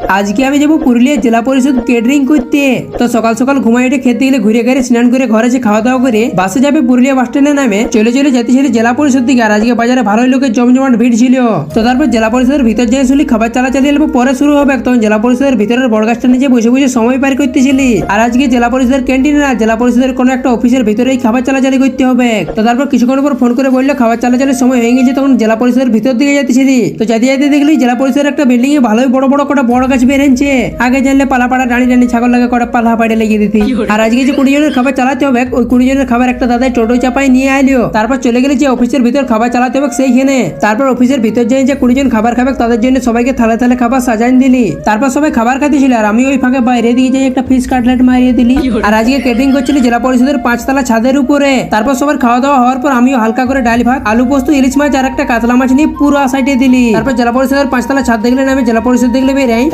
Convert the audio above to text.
আজকে আমি যাবো পুরুলিয়া জেলা পরিষদ কেটারিং করতে। তো সকাল সকাল ঘুমাই উঠে খেতে গেলে ঘুরে ঘুরে স্নান করে ঘরে যে খাওয়া দাওয়া করে বাসে যাবে পুরুলিয়া বাস স্ট্যান্ডে নামে চলে চলে যেতে ছিল জেলা পরিষদ দিকে। আর আজকে বাজারে ভালোই লোকের জমজমাট ভিড় ছিল। তো তারপর জেলা পরিষদের ভিতর যাই শুনলি খাবার চালাচালি এলে পরে শুরু হবে। তখন জেলা পরিষদের ভিতরের বড় গাছটা নিচে বসে বসে সময় পার করতেছিলি। আর আজকে জেলা পরিষদের ক্যান্টিনে না, জেলা পরিষদের কোনো একটা অফিসের ভিতরেই খাবার চালাচালি করতে হবে। তো তারপর কিছুক্ষণ পর ফোন করে বললো খাবার চালাচালির সময় হয়ে গেছে। তখন জেলা পরিষদের ভিতর দিকে যাচ্ছিলি। তো যেতে যেতে দেখলি জেলা পরিষদের একটা বিল্ডিং এ ভালোই বড় বড় কটা বড় গাছ বেরেছে। আগে জানলে পালাপাড়া ডানি ডানি ছাগল লাগে কটা পালা পাড়ে লেগে দিতি। আর আজকে যে 20 জনের খাবার চালাতে হবে, ওই 20 জনের খাবার একটা দাদাই টোটো চাপাই নিয়ে আইলো। তারপর চলে গেলে যে অফিসের ভিতর খাবার চালাতে হবে সেইখানে। তারপর অফিসের ভিতর যাই যে 20 জন খাবার খাবে তাদের জন্য সবাইকে থালে থালে খাবার সাজান দিলি। তারপর সবাই খাবার খাতেছিল আর আমি ওই ফাঁকে বাইরে দিকে যাই একটা ফিশ কাটলেট মারিয়ে দিলি। আর আজকে কেটারিং করছিল জেলা পরিষদের 5 তলা ছাদের উপরে। তারপর সবার খাওয়া দাওয়া হওয়ার পর আমিও হালকা করে ডাল ভাত আলু পোস্ত ইলিশ মাছ আর একটা কাতলা মাছ নিয়ে পুরো সাইডে দিলি। তারপর জেলা পরিষদের 5 তলা ছাদ দেখলে নামে জেলা পরিষদ দেখলে বেরাই।